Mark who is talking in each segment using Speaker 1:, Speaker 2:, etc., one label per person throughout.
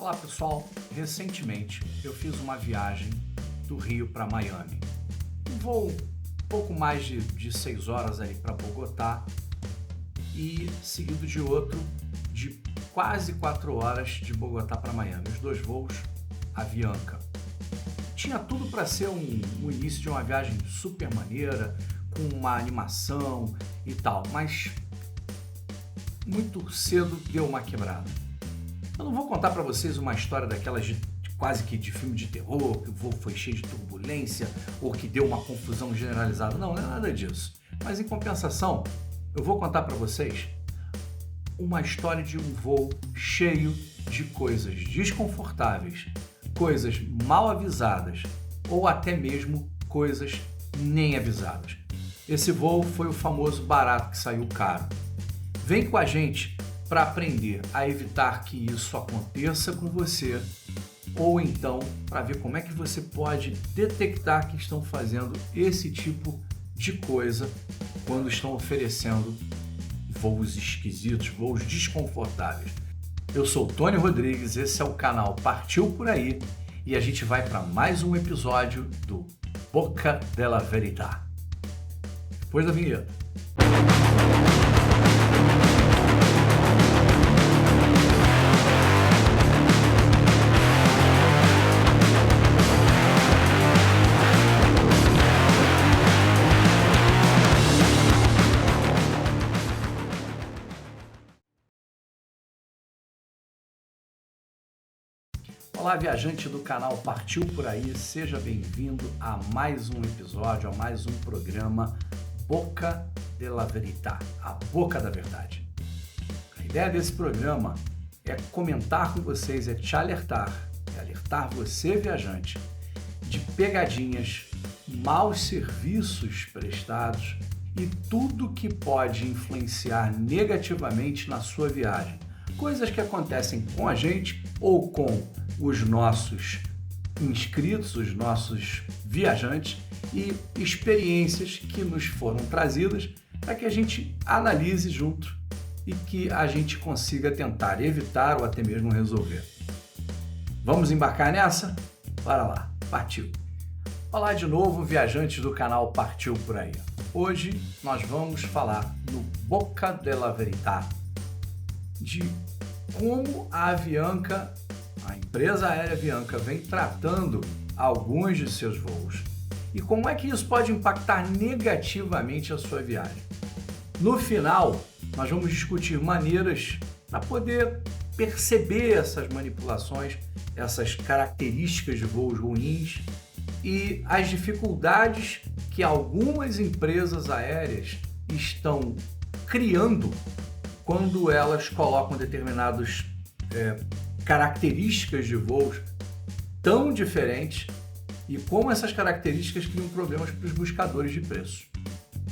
Speaker 1: Olá pessoal, recentemente eu fiz uma viagem do Rio para Miami. Um voo um pouco mais de 6 horas ali para Bogotá e seguido de outro de quase 4 horas de Bogotá para Miami. Os dois voos Avianca. Tinha tudo para ser um início de uma viagem super maneira, com uma animação e tal, mas muito cedo deu uma quebrada. Eu não vou contar para vocês uma história daquelas quase que de filme de terror, que o voo foi cheio de turbulência ou que deu uma confusão generalizada. Não é nada disso. Mas em compensação, eu vou contar para vocês uma história de um voo cheio de coisas desconfortáveis, coisas mal avisadas ou até mesmo coisas nem avisadas. Esse voo foi o famoso barato que saiu caro. Vem com a gente para aprender a evitar que isso aconteça com você, ou então para ver como é que você pode detectar que estão fazendo esse tipo de coisa quando estão oferecendo voos esquisitos, voos desconfortáveis. Eu sou o Tony Rodrigues, esse é o canal Partiu Por Aí e a gente vai para mais um episódio do Boca della Verità. Depois da vinheta. Olá, viajante do canal Partiu Por Aí, seja bem-vindo a mais um episódio, a mais um programa Boca della Verità, a Boca da Verdade. A ideia desse programa é comentar com vocês, é te alertar, é alertar você, viajante, de pegadinhas, maus serviços prestados e tudo que pode influenciar negativamente na sua viagem. Coisas que acontecem com a gente ou com os nossos inscritos, os nossos viajantes e experiências que nos foram trazidas para que a gente analise junto e que a gente consiga tentar evitar ou até mesmo resolver. Vamos embarcar nessa? Bora lá, partiu! Olá de novo, viajantes do canal Partiu Por Aí. Hoje nós vamos falar no Boca della Verità de como a Avianca, a empresa aérea Avianca, vem tratando alguns de seus voos e como é que isso pode impactar negativamente a sua viagem. No final, nós vamos discutir maneiras para poder perceber essas manipulações, essas características de voos ruins e as dificuldades que algumas empresas aéreas estão criando quando elas colocam determinadas características de voos tão diferentes e como essas características criam problemas para os buscadores de preço.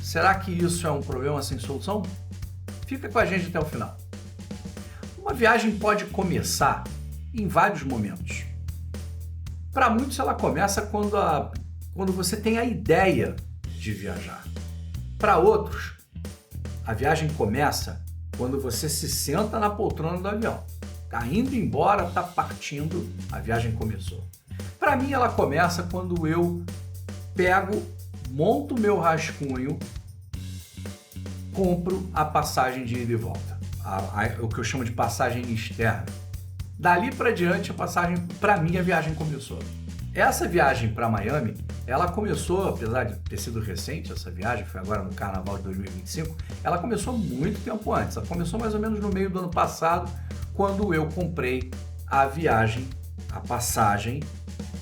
Speaker 1: Será que isso é um problema sem solução? Fica com a gente até o final. Uma viagem pode começar em vários momentos. Para muitos ela começa quando você tem a ideia de viajar. Para outros, a viagem começa quando você se senta na poltrona do avião. Está indo embora, está partindo, a viagem começou. Para mim, ela começa quando eu monto meu rascunho, compro a passagem de ida e volta, o que eu chamo de passagem externa. Dali para diante, para mim, a viagem começou. Essa viagem para Miami, ela começou, apesar de ter sido recente, essa viagem foi agora no Carnaval de 2025, ela começou muito tempo antes. Ela começou mais ou menos no meio do ano passado, quando eu comprei a passagem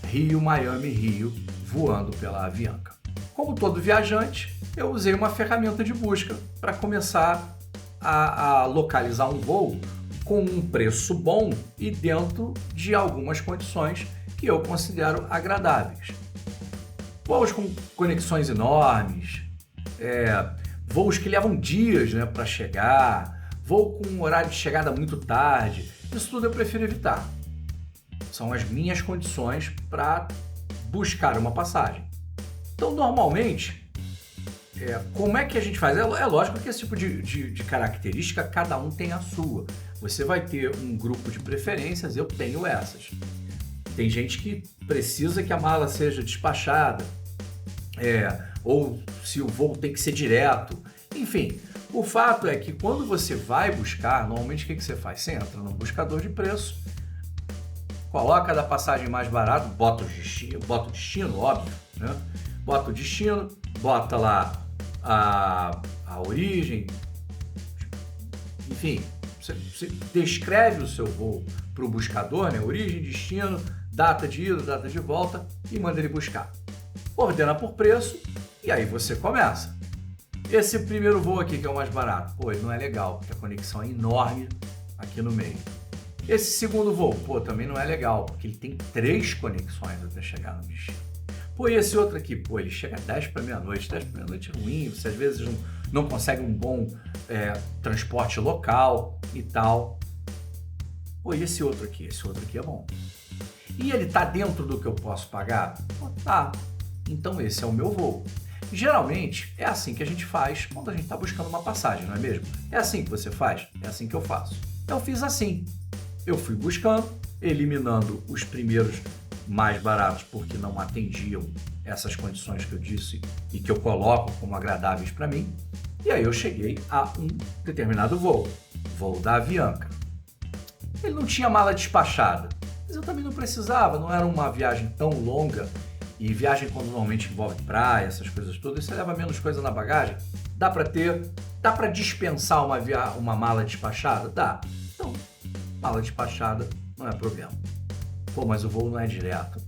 Speaker 1: Rio-Miami-Rio, voando pela Avianca. Como todo viajante, eu usei uma ferramenta de busca para começar a localizar um voo com um preço bom e dentro de algumas condições que eu considero agradáveis. Voos com conexões enormes, voos que levam dias, para chegar, voo com um horário de chegada muito tarde, isso tudo eu prefiro evitar. São as minhas condições para buscar uma passagem. Então, normalmente, como é que a gente faz? É lógico que esse tipo de característica, cada um tem a sua. Você vai ter um grupo de preferências, eu tenho essas. Tem gente que precisa que a mala seja despachada, ou se o voo tem que ser direto. Enfim, o fato é que quando você vai buscar, normalmente o que você faz? Você entra no buscador de preço, coloca da passagem mais barata, bota o destino, óbvio, né? Bota o destino, bota lá a origem, enfim, você descreve o seu voo para o buscador, né? Origem, destino, data de ida, data de volta e manda ele buscar. Ordena por preço e aí você começa. Esse primeiro voo aqui, que é o mais barato, ele não é legal, porque a conexão é enorme aqui no meio. Esse segundo voo, também não é legal, porque ele tem 3 conexões até chegar no destino. E esse outro aqui, ele chega às 10 para meia-noite. 10 para meia-noite é ruim, você às vezes não consegue um bom transporte local e tal. E esse outro aqui é bom. E ele tá dentro do que eu posso pagar? Tá. Então esse é o meu voo. Geralmente é assim que a gente faz quando a gente está buscando uma passagem, não é mesmo? É assim que você faz? É assim que eu faço. Eu fiz assim. Eu fui buscando, eliminando os primeiros mais baratos porque não atendiam essas condições que eu disse e que eu coloco como agradáveis para mim. E aí eu cheguei a um determinado voo da Avianca. Ele não tinha mala despachada, mas eu também não precisava, não era uma viagem tão longa. E viagem quando normalmente envolve praia, essas coisas todas, você leva menos coisa na bagagem, dá para dispensar uma mala despachada? Dá. Então, mala despachada não é problema. Mas o voo não é direto.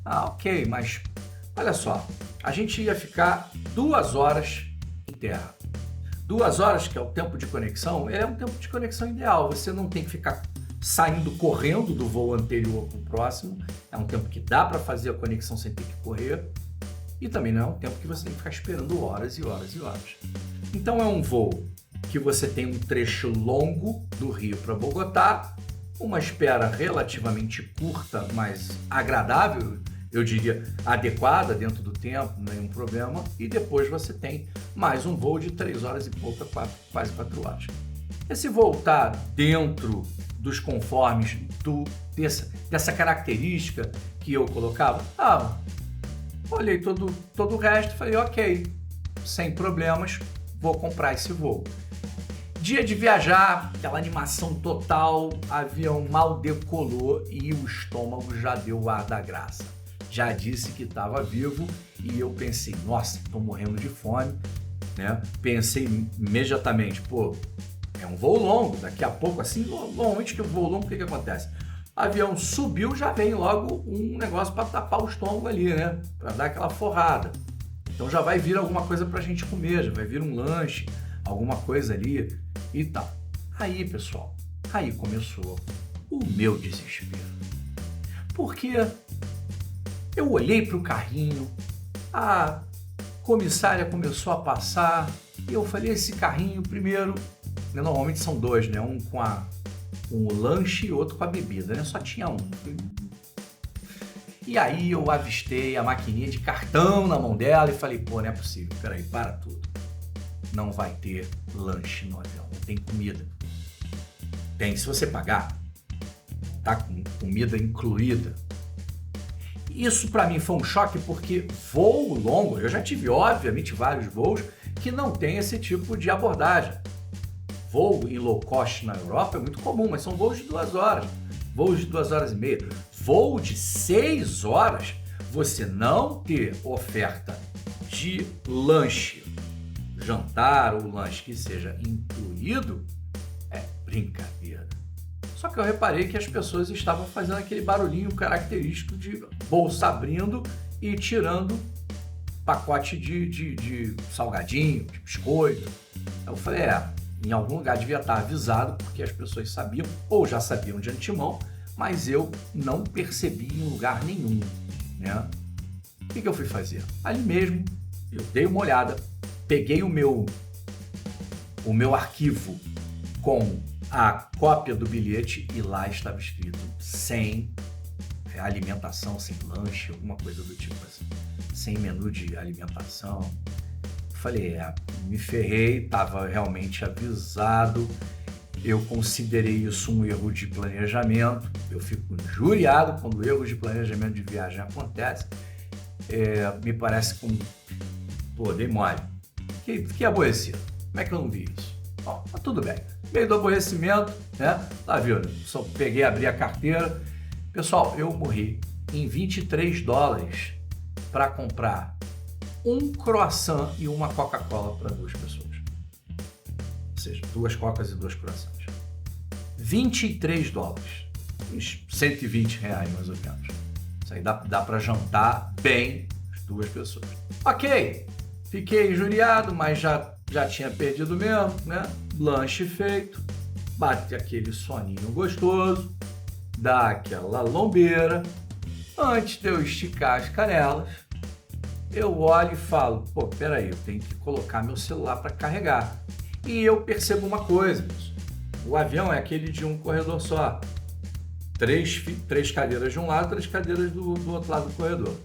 Speaker 1: Ok, mas olha só, a gente ia ficar 2 horas em terra. 2 horas, que é o tempo de conexão, é um tempo de conexão ideal. Você não tem que ficar saindo correndo do voo anterior para o próximo. É um tempo que dá para fazer a conexão sem ter que correr. E também não é um tempo que você tem que ficar esperando horas e horas e horas. Então é um voo que você tem um trecho longo do Rio para Bogotá, uma espera relativamente curta, mas agradável, eu diria adequada dentro do tempo, nenhum problema, e depois você tem mais um voo de 3 horas e pouca, quase 4 horas. Esse voo está dentro dos conformes dessa característica que eu colocava? Olhei todo o resto e falei, ok, sem problemas, vou comprar esse voo. Dia de viajar, aquela animação total, avião mal decolou e o estômago já deu o ar da graça. Já disse que estava vivo e eu pensei, nossa, estou morrendo de fome, né? Pensei imediatamente, é um voo longo, daqui a pouco, assim, normalmente que o voo longo, o que acontece? O avião subiu, já vem logo um negócio para tapar o estômago ali, né? Para dar aquela forrada. Então já vai vir alguma coisa para a gente comer, já vai vir um lanche, alguma coisa ali e tal. Aí, pessoal, começou o meu desespero. Porque eu olhei para o carrinho, a comissária começou a passar e eu falei, esse carrinho primeiro, né, normalmente são 2, né? Um com o lanche e outro com a bebida, né? Só tinha um. E aí eu avistei a maquininha de cartão na mão dela e falei, não é possível, peraí, para tudo. Não vai ter lanche no avião, não tem comida. Tem, se você pagar, tá com comida incluída. Isso para mim foi um choque porque voo longo, eu já tive obviamente vários voos que não tem esse tipo de abordagem. Voo em low cost na Europa é muito comum, mas são voos de 2 horas, voos de 2 horas e meia. Voo de 6 horas, você não ter oferta de lanche, jantar ou lanche que seja incluído, é brincadeira. Só que eu reparei que as pessoas estavam fazendo aquele barulhinho característico de bolsa abrindo e tirando pacote de salgadinho, de biscoito. Eu falei, em algum lugar devia estar avisado, porque as pessoas sabiam, ou já sabiam de antemão, mas eu não percebi em lugar nenhum, né? O que eu fui fazer? Ali mesmo, eu dei uma olhada, peguei o meu arquivo com a cópia do bilhete e lá estava escrito sem alimentação, sem lanche, alguma coisa do tipo assim, sem menu de alimentação. falei, me ferrei, estava realmente avisado, eu considerei isso um erro de planejamento, eu fico injuriado quando erros de planejamento de viagem acontecem, me parece que dei mole, fiquei aborrecido, como é que eu não vi isso? Bom, mas tudo bem, meio do aborrecimento, né, tá vendo, só peguei, abri a carteira, pessoal, eu morri em $23 para comprar um croissant e uma Coca-Cola para 2 pessoas. Ou seja, 2 cocas e 2 croissants. $23. Uns R$120 mais ou menos. Isso aí dá para jantar bem as 2 pessoas. Ok, fiquei injuriado, mas já tinha perdido mesmo, né? Lanche feito, bate aquele soninho gostoso, dá aquela lombeira. Antes de eu esticar as canelas, eu olho e falo, pô, peraí, eu tenho que colocar meu celular para carregar. E eu percebo uma coisa, o avião é aquele de um corredor só. 3 cadeiras de um lado, 3 cadeiras do outro lado do corredor.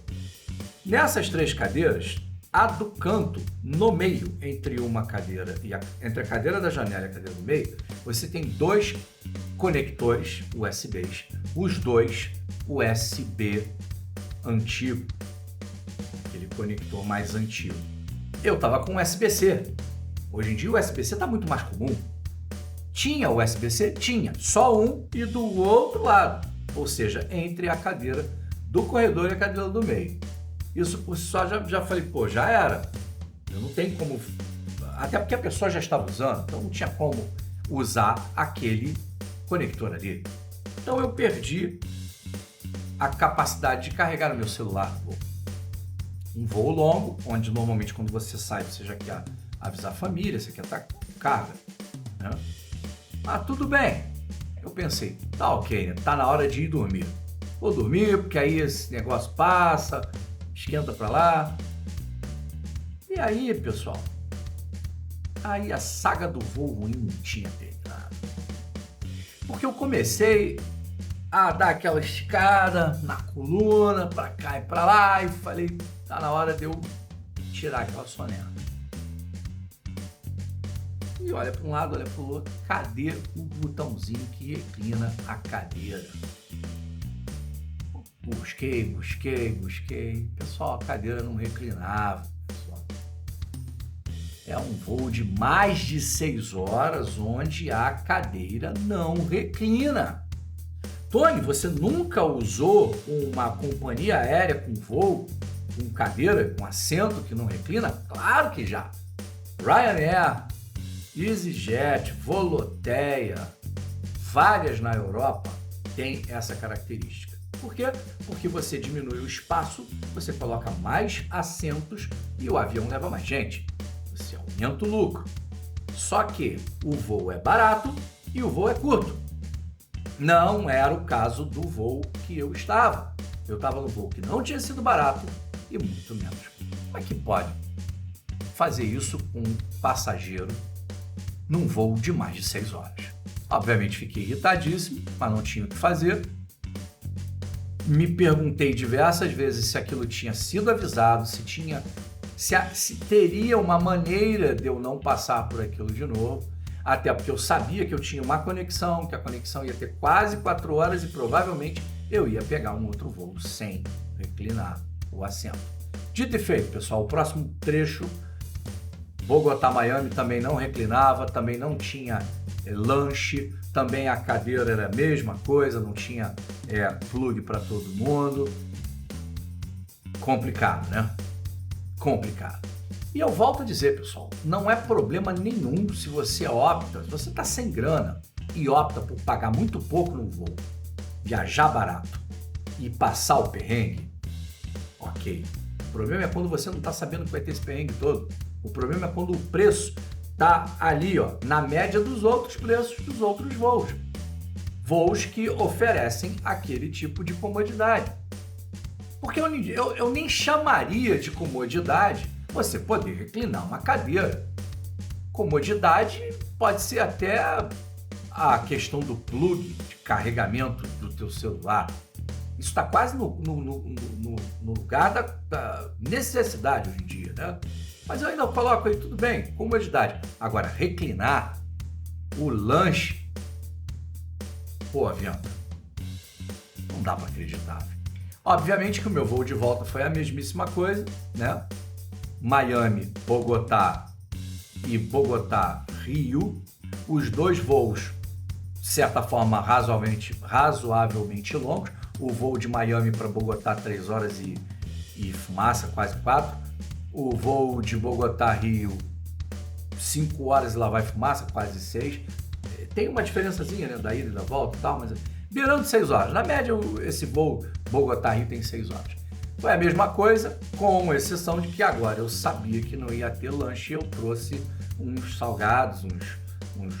Speaker 1: Nessas 3 cadeiras, a do canto, no meio, entre uma cadeira entre a cadeira da janela e a cadeira do meio, você tem 2 conectores USBs, os 2 USB antigo, aquele conector mais antigo. Eu estava com USB-C. Hoje em dia o USB-C está muito mais comum. Tinha USB-C? Tinha. Só um e do outro lado. Ou seja, entre a cadeira do corredor e a cadeira do meio. Isso por si só já falei, pô, já era. Eu não tenho como... Até porque a pessoa já estava usando, então não tinha como usar aquele conector ali. Então eu perdi a capacidade de carregar o meu celular no voo. Um voo longo, onde normalmente quando você sai, você já quer avisar a família, você quer estar com carga, né? Ah, tudo bem. Eu pensei, tá ok, né? Tá na hora de ir dormir. Vou dormir, porque aí esse negócio passa, esquenta pra lá. E aí, pessoal, aí a saga do voo ruim não tinha terminado. Porque eu comecei a dar aquela esticada na coluna, pra cá e pra lá, e falei, tá na hora de eu tirar aquela soneca. E olha para um lado, olha para o outro, cadê o botãozinho que reclina a cadeira? Busquei. Pessoal, a cadeira não reclinava. Pessoal. É um voo de mais de 6 horas onde a cadeira não reclina. Tony, você nunca usou uma companhia aérea com voo, com cadeira, com assento que não reclina? Claro que já. Ryanair, EasyJet, Volotea, várias na Europa têm essa característica. Por quê? Porque você diminui o espaço, você coloca mais assentos e o avião leva mais gente. Você aumenta o lucro. Só que o voo é barato e o voo é curto. Não era o caso do voo que eu estava. Eu estava no voo que não tinha sido barato e muito menos. Como é que pode fazer isso com um passageiro num voo de mais de 6 horas? Obviamente fiquei irritadíssimo, mas não tinha o que fazer. Me perguntei diversas vezes se aquilo tinha sido avisado, se teria uma maneira de eu não passar por aquilo de novo, até porque eu sabia que eu tinha uma conexão, que a conexão ia ter quase 4 horas e provavelmente eu ia pegar um outro voo sem reclinar o assento. Dito e feito, pessoal, o próximo trecho, Bogotá-Miami, também não reclinava, também não tinha lanche, também a cadeira era a mesma coisa, não tinha plug para todo mundo. Complicado, né? Complicado. E eu volto a dizer, pessoal, não é problema nenhum se você opta, se você está sem grana e opta por pagar muito pouco no voo, viajar barato e passar o perrengue, ok. O problema é quando você não está sabendo que vai ter esse perrengue todo. O problema é quando o preço está ali, ó, na média dos outros preços dos outros voos. Voos que oferecem aquele tipo de comodidade. Porque eu nem chamaria de comodidade você poder reclinar uma cadeira. Comodidade pode ser até a questão do plug de carregamento do teu celular. Isso está quase no lugar da necessidade hoje em dia, né? Mas eu ainda coloco aí, tudo bem, comodidade. Agora, reclinar o lanche, pô, Avianca, não dá para acreditar. Obviamente que o meu voo de volta foi a mesmíssima coisa, né? Miami, Bogotá e Bogotá, Rio. Os dois voos, de certa forma, razoavelmente longos. O voo de Miami para Bogotá, 3 horas e fumaça, quase 4. O voo de Bogotá, Rio, 5 horas e lá vai fumaça, quase 6. Tem uma diferençazinha, né, da ida e da volta e tal, mas beirando 6 horas. Na média, esse voo Bogotá-Rio tem 6 horas. Foi a mesma coisa, com exceção de que agora eu sabia que não ia ter lanche e eu trouxe uns salgados,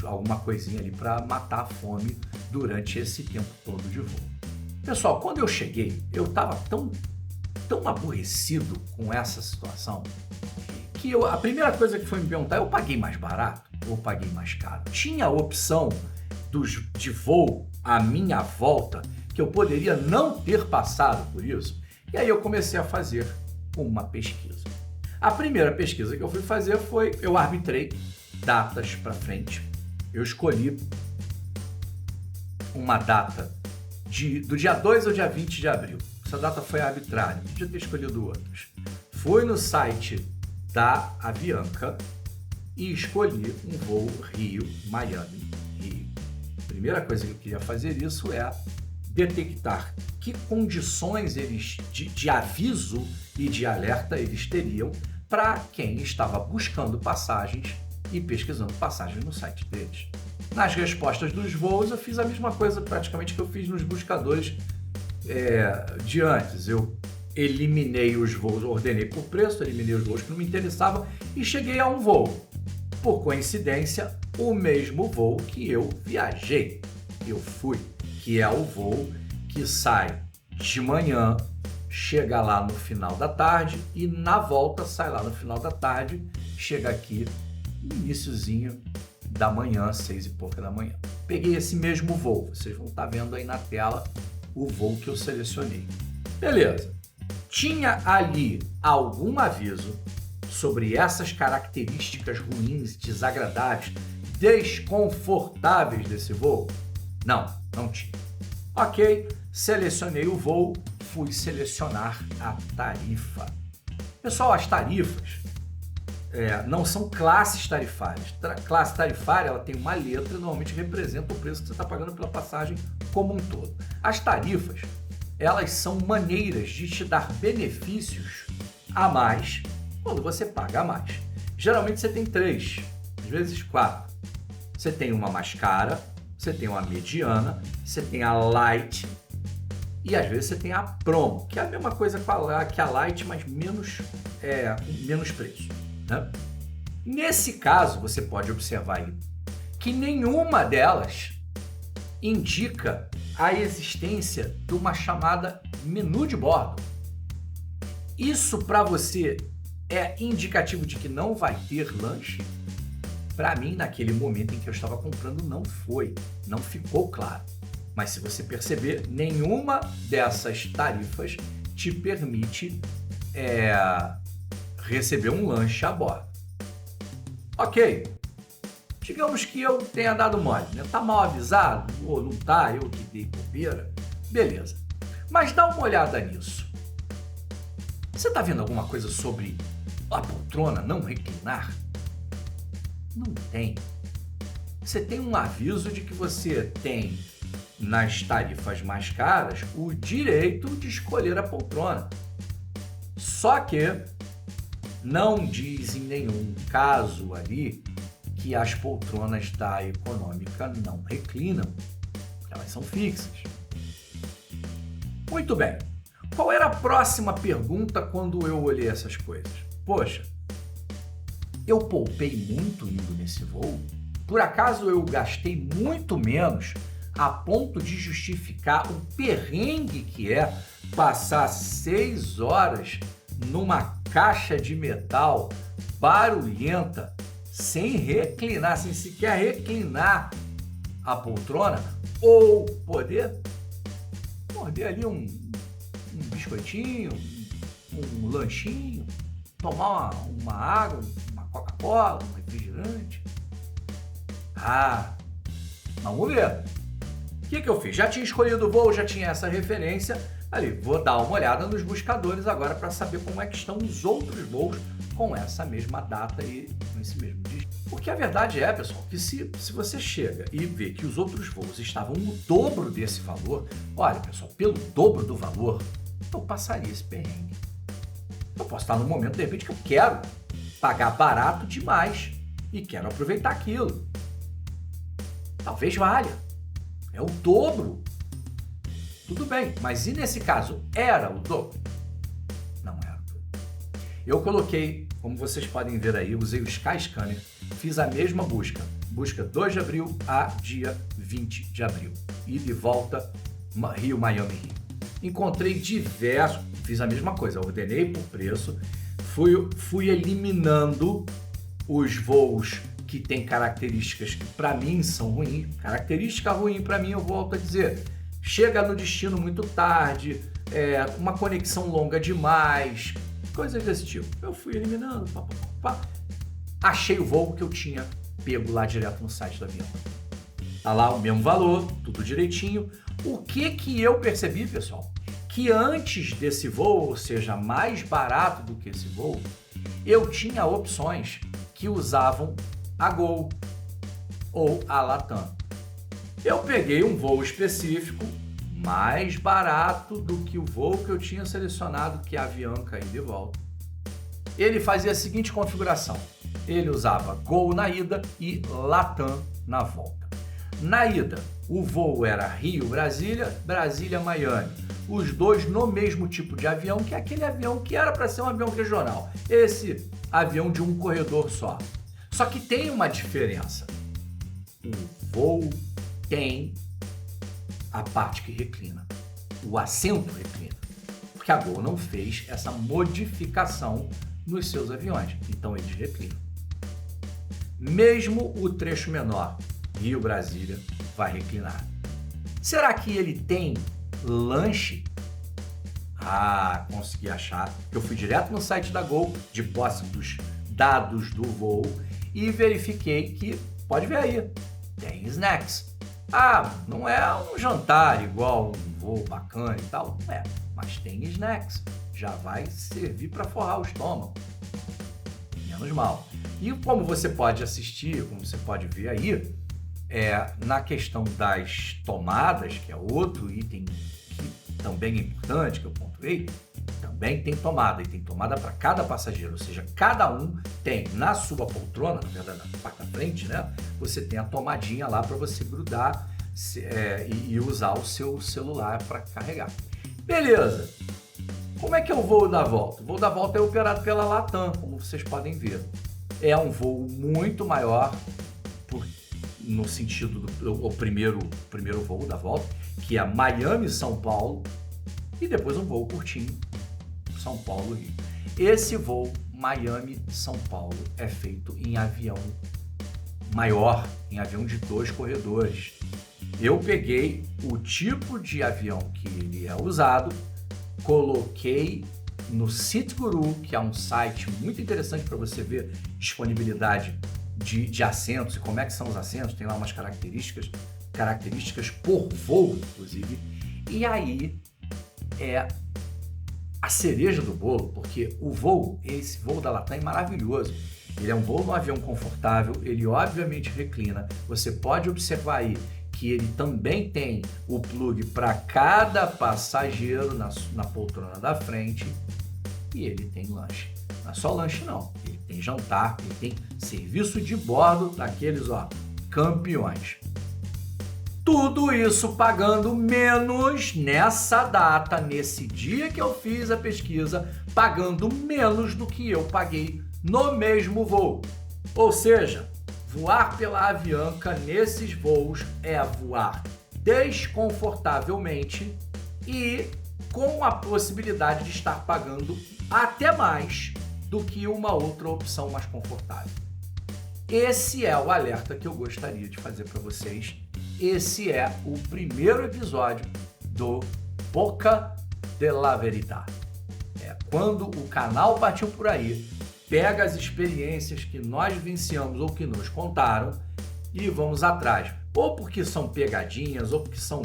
Speaker 1: alguma coisinha ali para matar a fome durante esse tempo todo de voo. Pessoal, quando eu cheguei, eu estava tão aborrecido com essa situação que a primeira coisa que foi me perguntar, eu paguei mais barato ou paguei mais caro? Tinha a opção de voo à minha volta que eu poderia não ter passado por isso? E aí eu comecei a fazer uma pesquisa. A primeira pesquisa que eu fui fazer foi, eu arbitrei datas para frente. Eu escolhi uma data do dia 2 ao dia 20 de abril. Essa data foi arbitrária, podia ter escolhido outras. Fui no site da Avianca e escolhi um voo Rio-Miami. Primeira coisa que eu queria fazer isso é detectar que condições eles de aviso e de alerta eles teriam para quem estava buscando passagens e pesquisando passagens no site deles. Nas respostas dos voos eu fiz a mesma coisa praticamente que eu fiz nos buscadores de antes. Eu eliminei os voos, ordenei por preço, eliminei os voos que não me interessavam e cheguei a um voo. Por coincidência, o mesmo voo que eu viajei, eu fui, que é o voo que sai de manhã, chega lá no final da tarde e na volta sai lá no final da tarde, chega aqui no iniciozinho da manhã, 6 e pouca da manhã. Peguei esse mesmo voo, vocês vão estar vendo aí na tela o voo que eu selecionei. Beleza, tinha ali algum aviso sobre essas características ruins, desagradáveis, desconfortáveis desse voo? Não tinha. Ok, selecionei o voo, fui selecionar a tarifa. Pessoal, as tarifas não são classes tarifárias. Classe tarifária, ela tem uma letra e normalmente representa o preço que você está pagando pela passagem como um todo. As tarifas, elas são maneiras de te dar benefícios a mais quando você paga a mais. Geralmente você tem 3, às vezes 4. Você tem uma mais cara, você tem uma mediana, você tem a light e às vezes você tem a promo, que é a mesma coisa que a light, mas menos preço, né? Nesse caso, você pode observar aí que nenhuma delas indica a existência de uma chamada menu de bordo. Isso para você é indicativo de que não vai ter lanche? Para mim, naquele momento em que eu estava comprando, não ficou claro. Mas se você perceber, nenhuma dessas tarifas te permite receber um lanche a bordo. Ok, digamos que eu tenha dado mole, né? Tá mal avisado ou não tá, eu que dei bobeira, beleza. Mas dá uma olhada nisso. Você tá vendo alguma coisa sobre a poltrona não reclinar? Não tem. Você tem um aviso de que você tem, nas tarifas mais caras, o direito de escolher a poltrona. Só que não diz em nenhum caso ali que as poltronas da econômica não reclinam. Elas são fixas. Muito bem. Qual era a próxima pergunta quando eu olhei essas coisas? Poxa, eu poupei muito indo nesse voo? Por acaso eu gastei muito menos a ponto de justificar o perrengue que é passar 6 horas numa caixa de metal barulhenta, sem reclinar, sem sequer reclinar a poltrona, ou poder morder ali um biscoitinho, um lanchinho? tomar uma água, uma Coca-Cola, um refrigerante. Ah, vamos ver. O que eu fiz? Já tinha escolhido o voo, já tinha essa referência. Ali, vou dar uma olhada nos buscadores agora para saber como é que estão os outros voos com essa mesma data e com esse mesmo dia. Porque a verdade é, pessoal, que se você chega e vê que os outros voos estavam no dobro desse valor, olha, pessoal, pelo dobro do valor, eu passaria esse perrengue. Eu posso estar num momento, de repente, que eu quero pagar barato demais e quero aproveitar aquilo. Talvez valha. É o dobro. Tudo bem, mas e nesse caso, era o dobro? Não era o dobro. Eu coloquei, como vocês podem ver aí, usei o Skyscanner, fiz a mesma busca. Busca 2 de abril a dia 20 de abril. E de volta, Rio, Miami, Rio. Encontrei diversos, fiz a mesma coisa, ordenei por preço, fui eliminando os voos que têm características que para mim são ruins. Característica ruim para mim, eu volto a dizer, chega no destino muito tarde, uma conexão longa demais, coisas desse tipo. Eu fui eliminando, achei o voo que eu tinha pego lá direto no site do avião. Tá lá o mesmo valor, tudo direitinho. O que eu percebi, pessoal? Que antes desse voo, ou seja, mais barato do que esse voo, eu tinha opções que usavam a Gol ou a Latam. Eu peguei um voo específico mais barato do que o voo que eu tinha selecionado, que é a Avianca ida e volta. Ele fazia a seguinte configuração. Ele usava Gol na ida e Latam na volta. Na ida, o voo era Rio-Brasília, Brasília-Miami. Os dois no mesmo tipo de avião, que é aquele avião que era para ser um avião regional. Esse avião de um corredor só. Só que tem uma diferença. O voo tem a parte que reclina. O assento reclina. Porque a Gol não fez essa modificação nos seus aviões. Então eles reclinam. Mesmo o trecho menor, Rio-Brasília, vai reclinar. Será que ele tem lanche? Ah, consegui achar. Eu fui direto no site da Gol, de posse dos dados do voo, e verifiquei que, pode ver aí, tem snacks. Ah, não é um jantar igual um voo bacana e tal, não é, mas tem snacks. Já vai servir para forrar o estômago. Menos mal. E como você pode assistir, como você pode ver aí, na questão das tomadas, que é outro item que também é importante, que eu pontuei, também tem tomada, e tem tomada para cada passageiro, ou seja, cada um tem na sua poltrona, na verdade na parte da frente, né? Você tem a tomadinha lá para você grudar e usar o seu celular para carregar. Beleza! Como é que é o voo da volta? O voo da volta é operado pela Latam, como vocês podem ver. É um voo muito maior, no sentido do primeiro voo da volta, que é Miami-São Paulo, e depois um voo curtinho, São Paulo-Rio. Esse voo Miami-São Paulo é feito em avião maior, em avião de 2 corredores. Eu peguei o tipo de avião que ele é usado, coloquei no SeatGuru, que é um site muito interessante para você ver disponibilidade de assentos e como é que são os assentos, tem lá umas características por voo, inclusive, e aí é a cereja do bolo, porque esse voo da Latam é maravilhoso. Ele é um voo no avião confortável, ele obviamente reclina, você pode observar aí que ele também tem o plug para cada passageiro na poltrona da frente e ele tem lanche. Não é só lanche não, ele tem jantar, ele tem serviço de bordo daqueles, campeões. Tudo isso pagando menos nessa data, nesse dia que eu fiz a pesquisa, pagando menos do que eu paguei no mesmo voo. Ou seja, voar pela Avianca nesses voos é voar desconfortavelmente e com a possibilidade de estar pagando até mais do que uma outra opção mais confortável. Esse é o alerta que eu gostaria de fazer para vocês. Esse é o primeiro episódio do Boca de la Verità. quando o canal Partiu Por Aí pega as experiências que nós vivenciamos ou que nos contaram e vamos atrás. Ou porque são pegadinhas, ou porque são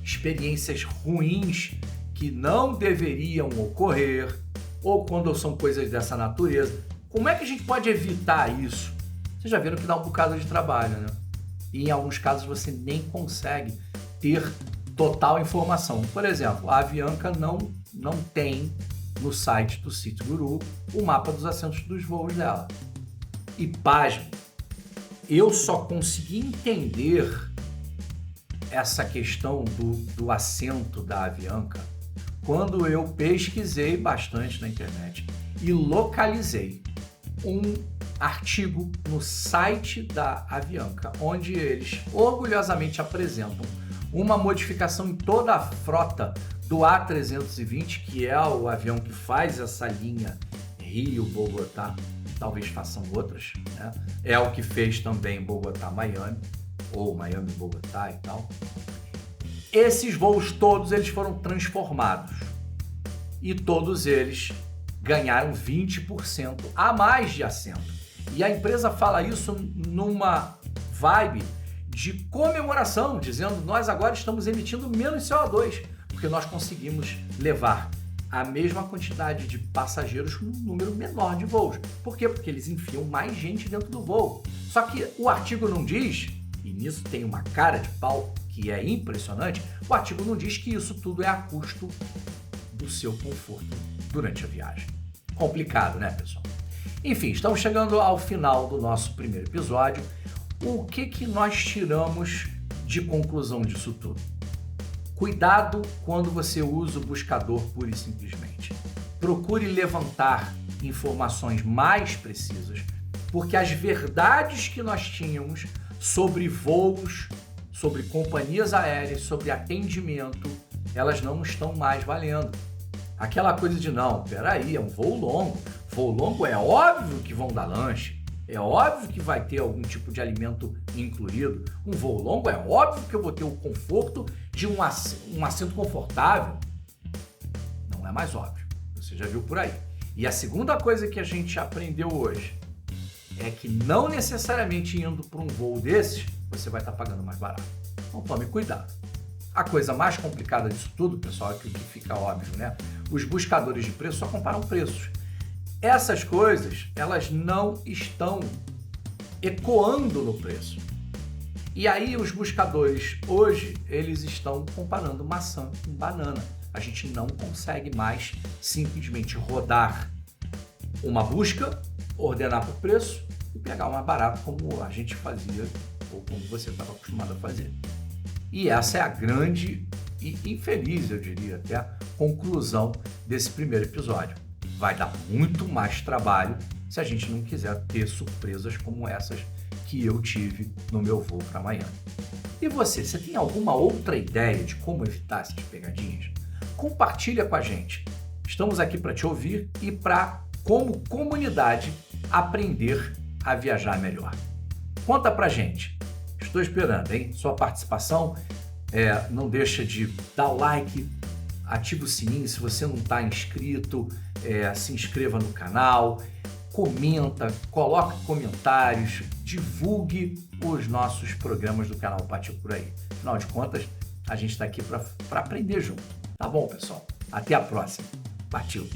Speaker 1: experiências ruins que não deveriam ocorrer, ou quando são coisas dessa natureza. Como é que a gente pode evitar isso? Vocês já viram que dá um bocado de trabalho, né? E em alguns casos você nem consegue ter total informação. Por exemplo, a Avianca não tem no site do SeatGuru o mapa dos assentos dos voos dela. E pasme, eu só consegui entender essa questão do assento da Avianca quando eu pesquisei bastante na internet e localizei um artigo no site da Avianca, onde eles orgulhosamente apresentam uma modificação em toda a frota do A320, que é o avião que faz essa linha Rio-Bogotá, talvez façam outras, né? É o que fez também Bogotá-Miami, ou Miami-Bogotá e tal. Esses voos todos eles foram transformados e todos eles ganharam 20% a mais de assento. E a empresa fala isso numa vibe de comemoração, dizendo nós agora estamos emitindo menos CO2, porque nós conseguimos levar a mesma quantidade de passageiros com um número menor de voos. Por quê? Porque eles enfiam mais gente dentro do voo. Só que o artigo não diz, e nisso tem uma cara de pau que é impressionante, o artigo não diz que isso tudo é a custo do seu conforto durante a viagem. Complicado, né, pessoal? Enfim, estamos chegando ao final do nosso primeiro episódio. O que nós tiramos de conclusão disso tudo? Cuidado quando você usa o buscador pura e simplesmente. Procure levantar informações mais precisas, porque as verdades que nós tínhamos sobre voos, sobre companhias aéreas, sobre atendimento, elas não estão mais valendo. Aquela coisa de não, peraí, é um voo longo. Voo longo é óbvio que vão dar lanche. É óbvio que vai ter algum tipo de alimento incluído. Um voo longo é óbvio que eu vou ter o conforto de um assento confortável. Não é mais óbvio. Você já viu por aí. E a segunda coisa que a gente aprendeu hoje é que não necessariamente indo para um voo desses, você vai estar pagando mais barato. Então tome cuidado. A coisa mais complicada disso tudo, pessoal, é que o que fica óbvio, né? Os buscadores de preço só comparam preços. Essas coisas, elas não estão ecoando no preço. E aí os buscadores, hoje, eles estão comparando maçã com banana. A gente não consegue mais simplesmente rodar uma busca, ordenar por preço e pegar o mais barato como a gente fazia ou como você estava acostumado a fazer. E essa é a grande e infeliz, eu diria até, conclusão desse primeiro episódio. Vai dar muito mais trabalho se a gente não quiser ter surpresas como essas que eu tive no meu voo para Miami. E você tem alguma outra ideia de como evitar essas pegadinhas? Compartilha com a gente. Estamos aqui para te ouvir e para, como comunidade, aprender a viajar melhor. Conta pra gente. Estou esperando, hein? Sua participação. Não deixa de dar o like, ativa o sininho se você não está inscrito, se inscreva no canal, comenta, coloque comentários, divulgue os nossos programas do canal Partiu Por Aí. Afinal de contas, a gente está aqui para aprender junto. Tá bom, pessoal? Até a próxima. Partiu!